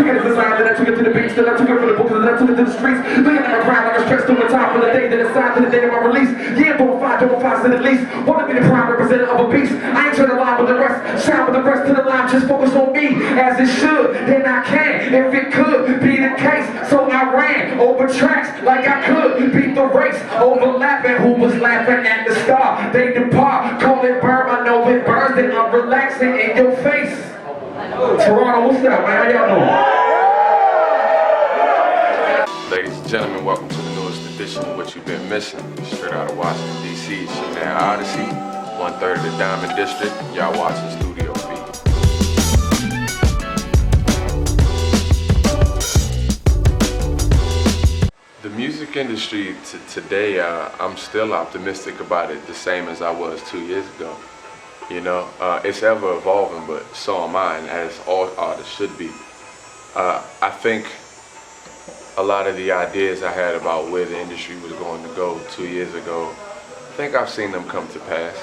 Took it to the line, then I took it to the beach, then I took it from the books, then I took it to the streets. Looking at my grind like I stressed on the top of the day, then aside to the day of my release. Yeah, don't find at least. Wanna be the prime representative of a beast. I ain't trying to lie with the rest, shine with the rest to the line, just focus on me as it should. Then I can, if it could be the case. So I ran over tracks like I could beat the race, overlapping who was laughing at the star. They depart, call it burn, I know it burns, then I'm relaxing in your face. Toronto, what's up, man? How y'all doing? Ladies and gentlemen, welcome to the newest edition of What You've Been Missing. Straight out of Washington, D.C., it's your man Oddisee, 1/3 of the Diamond District. Y'all watching Studiofeed. The music industry today, I'm still optimistic about it, the same as I was 2 years ago. You know, it's ever evolving, but so am I, and as all artists should be. I think a lot of the ideas I had about where the industry was going to go 2 years ago, I think I've seen them come to pass.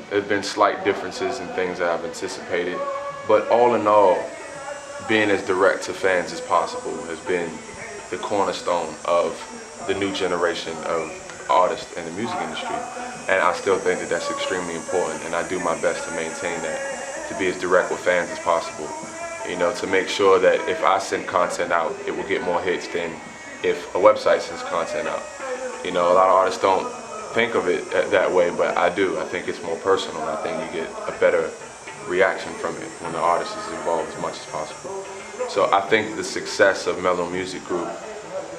There's been slight differences in things that I've anticipated, but all in all, being as direct to fans as possible has been the cornerstone of the new generation of artists in the music industry. And I still think that that's extremely important, and I do my best to maintain that, to be as direct with fans as possible. You know, to make sure that if I send content out, it will get more hits than if a website sends content out. You know, a lot of artists don't think of it that way, but I do. I think it's more personal, and I think you get a better reaction from it when the artist is involved as much as possible. So I think the success of Mellow Music Group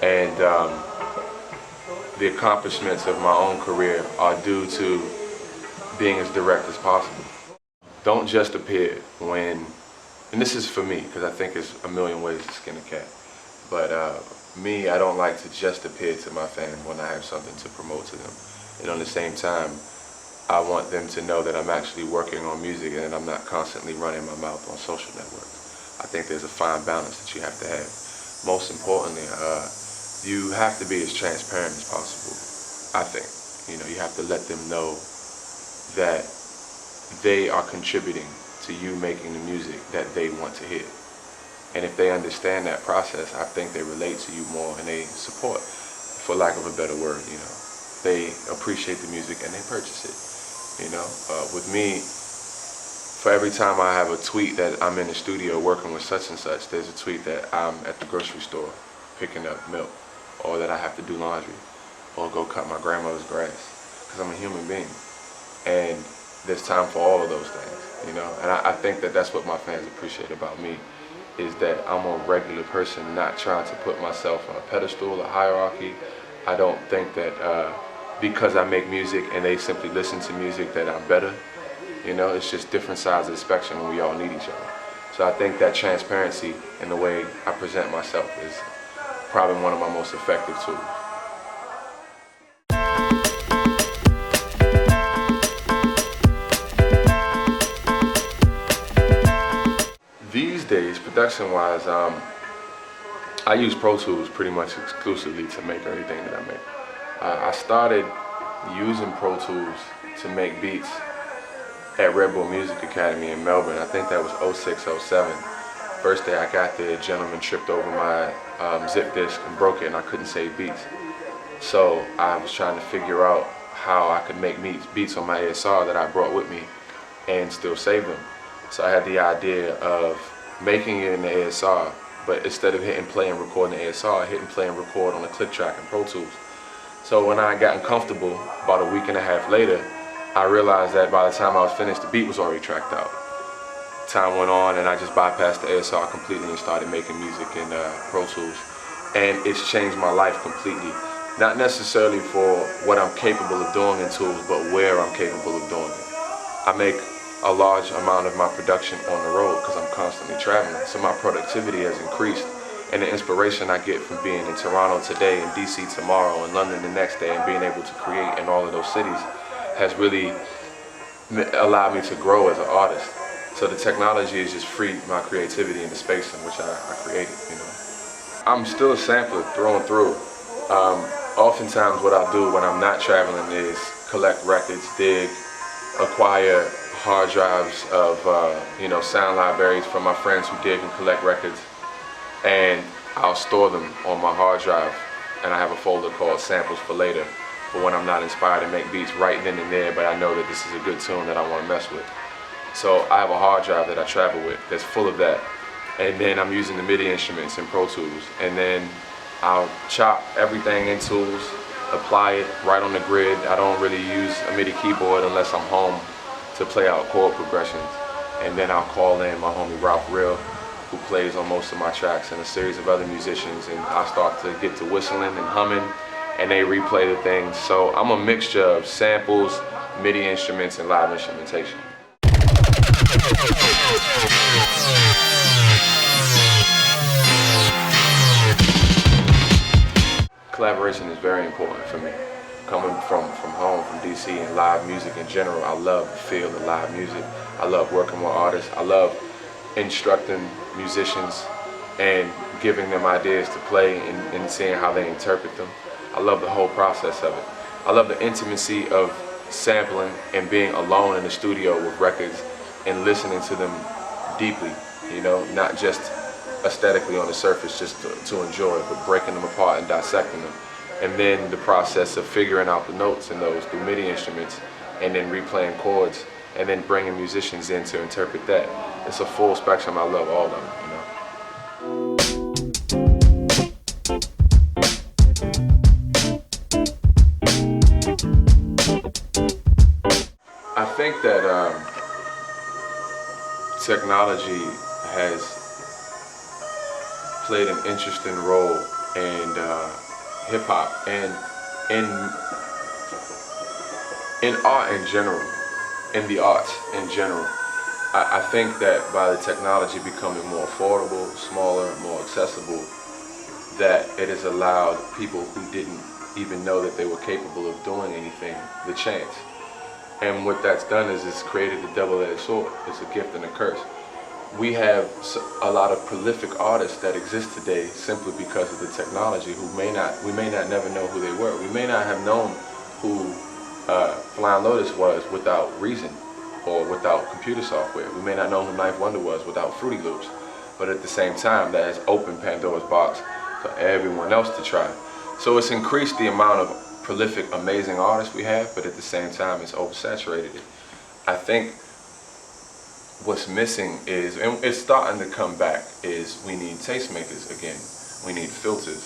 and the accomplishments of my own career are due to being as direct as possible. Don't just appear when, and this is for me, because I think there's a million ways to skin a cat, but me, I don't like to just appear to my fans when I have something to promote to them. And at the same time, I want them to know that I'm actually working on music and that I'm not constantly running my mouth on social networks. I think there's a fine balance that you have to have. Most importantly, you have to be as transparent as possible, I think. You know, you have to let them know that they are contributing to you making the music that they want to hear. And if they understand that process, I think they relate to you more and they support, for lack of a better word, you know. They appreciate the music and they purchase it, you know. With me, for every time I have a tweet that I'm in the studio working with such and such, there's a tweet that I'm at the grocery store picking up milk, or that I have to do laundry, or go cut my grandmother's grass, because I'm a human being. And there's time for all of those things, you know. And I think that that's what my fans appreciate about me, is that I'm a regular person, not trying to put myself on a pedestal, a hierarchy. I don't think that because I make music and they simply listen to music that I'm better. You know, it's just different sides of the spectrum and we all need each other. So I think that transparency in the way I present myself is probably one of my most effective tools. These days, production-wise, I use Pro Tools pretty much exclusively to make everything that I make. I started using Pro Tools to make beats at Red Bull Music Academy in Melbourne. I think that was 06, 07. First day I got there, a gentleman tripped over my zip disk and broke it, and I couldn't save beats. So I was trying to figure out how I could make beats on my ASR that I brought with me and still save them. So I had the idea of making it in the ASR, but instead of hitting play and record in the ASR, I hit and play and record on a click track in Pro Tools. So when I got comfortable, about a week and a half later, I realized that by the time I was finished, the beat was already tracked out. Time went on and I just bypassed the ASR completely and started making music in Pro Tools. And it's changed my life completely. Not necessarily for what I'm capable of doing in tools, but where I'm capable of doing it. I make a large amount of my production on the road because I'm constantly traveling. So my productivity has increased, and the inspiration I get from being in Toronto today and DC tomorrow and London the next day and being able to create in all of those cities has really allowed me to grow as an artist. So the technology has just freed my creativity in the space in which I created, you know. I'm still a sampler through and through. Oftentimes what I'll do when I'm not traveling is collect records, dig, acquire hard drives of sound libraries from my friends who dig and collect records, and I'll store them on my hard drive, and I have a folder called Samples for Later for when I'm not inspired to make beats right then and there, but I know that this is a good tune that I want to mess with. So I have a hard drive that I travel with that's full of that, and then I'm using the MIDI instruments in Pro Tools, and then I'll chop everything in Tools, apply it right on the grid. I don't really use a MIDI keyboard unless I'm home to play out chord progressions, and then I'll call in my homie Ralph Real, who plays on most of my tracks, and a series of other musicians, and I start to get to whistling and humming, and they replay the things. So I'm a mixture of samples, MIDI instruments, and live instrumentation. Collaboration is very important for me. Coming from home, from DC, and live music in general, I love the feel of live music. I love working with artists. I love instructing musicians and giving them ideas to play and seeing how they interpret them. I love the whole process of it. I love the intimacy of sampling and being alone in the studio with records and listening to them deeply, not just aesthetically on the surface, just to enjoy it, but breaking them apart and dissecting them. And then the process of figuring out the notes in those through MIDI instruments, and then replaying chords, and then bringing musicians in to interpret that. It's a full spectrum. I love all of them, I think that technology has played an interesting role in hip-hop and in art in general, in the arts in general. I think that by the technology becoming more affordable, smaller, more accessible, that it has allowed people who didn't even know that they were capable of doing anything the chance. And what that's done is it's created a double-edged sword. It's a gift and a curse. We have a lot of prolific artists that exist today simply because of the technology we may not never know who they were. We may not have known who Flying Lotus was without Reason or without computer software. We may not know who Ninth Wonder was without Fruity Loops. But at the same time, that has opened Pandora's box for everyone else to try. So it's increased the amount of prolific, amazing artists we have, but at the same time, it's oversaturated it. I think what's missing is, and it's starting to come back, is we need tastemakers again. We need filters.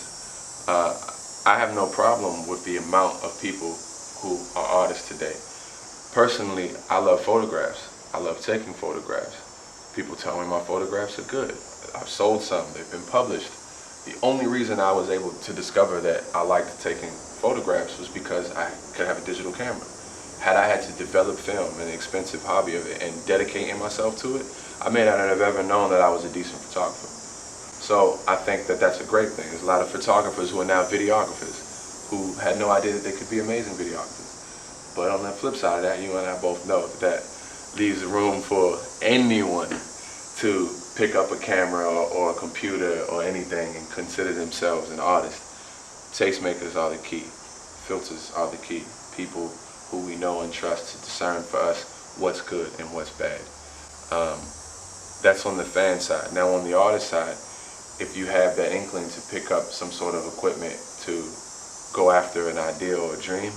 I have no problem with the amount of people who are artists today. Personally, I love photographs. I love taking photographs. People tell me my photographs are good. I've sold some, they've been published. The only reason I was able to discover that I liked taking photographs was because I could have a digital camera. Had I had to develop film, an expensive hobby of it, and dedicating myself to it, I may not have ever known that I was a decent photographer. So I think that that's a great thing. There's a lot of photographers who are now videographers who had no idea that they could be amazing videographers. But on the flip side of that, you and I both know that leaves room for anyone to pick up a camera or a computer or anything and consider themselves an artist. Tastemakers are the key. Filters are the key. People who we know and trust to discern for us what's good and what's bad. That's on the fan side. Now on the artist side, if you have that inkling to pick up some sort of equipment to go after an ideal or a dream,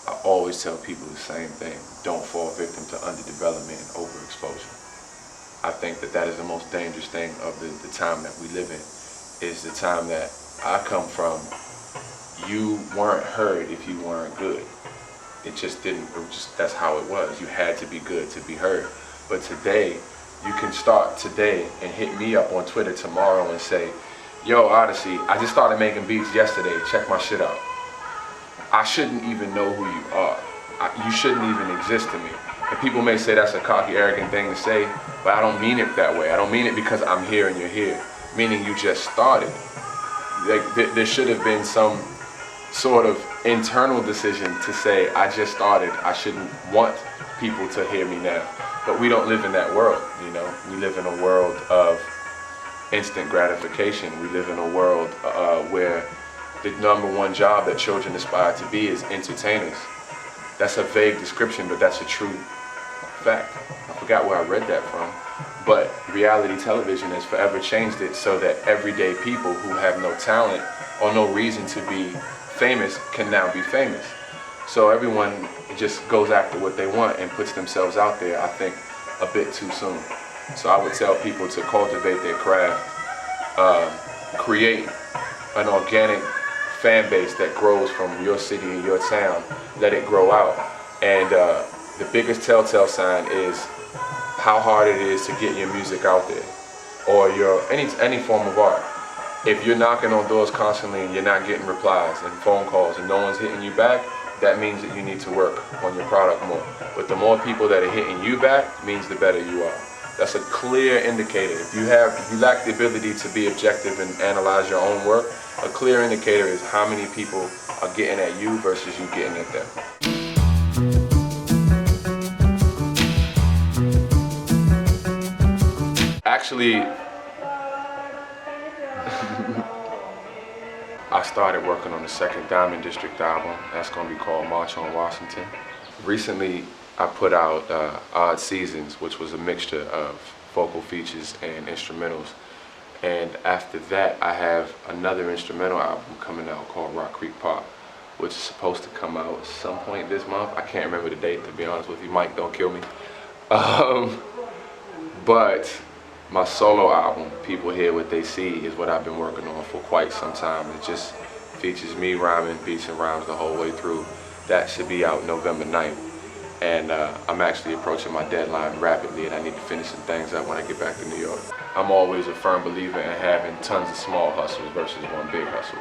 I always tell people the same thing. Don't fall victim to underdevelopment and overexposure. I think that that is the most dangerous thing of the time that we live in, is the time that I come from. You weren't heard if you weren't good. It just didn't, that's how it was. You had to be good to be heard. But today, you can start today and hit me up on Twitter tomorrow and say, yo, Oddisee, I just started making beats yesterday, check my shit out. I shouldn't even know who you are. You shouldn't even exist to me. And people may say that's a cocky, arrogant thing to say, but I don't mean it that way. I don't mean it because I'm here and you're here, meaning you just started. There should have been some sort of internal decision to say, I just started, I shouldn't want people to hear me now. But we don't live in that world, you know. We live in a world of instant gratification. We live in a world where the #1 job that children aspire to be is entertainers. That's a vague description, but that's a true fact. I forgot where I read that from. But reality television has forever changed it so that everyday people who have no talent or no reason to be famous can now be famous. So everyone just goes after what they want and puts themselves out there, I think, a bit too soon. So I would tell people to cultivate their craft, create an organic fan base that grows from your city and your town, let it grow out. And the biggest telltale sign is how hard it is to get your music out there, or your any form of art. If you're knocking on doors constantly and you're not getting replies and phone calls and no one's hitting you back, that means that you need to work on your product more. But the more people that are hitting you back means the better you are. That's a clear indicator. If you lack the ability to be objective and analyze your own work, a clear indicator is how many people are getting at you versus you getting at them. Actually, I started working on the second Diamond District album. That's going to be called March on Washington. Recently, I put out Odd Seasons, which was a mixture of vocal features and instrumentals. And after that, I have another instrumental album coming out called Rock Creek Pop, which is supposed to come out at some point this month. I can't remember the date, to be honest with you. Mike, don't kill me. But my solo album, People Hear What They See, is what I've been working on for quite some time. It just features me rhyming beats and rhymes the whole way through. That should be out November 9th. And I'm actually approaching my deadline rapidly, and I need to finish some things up when I get back to New York. I'm always a firm believer in having tons of small hustles versus one big hustle.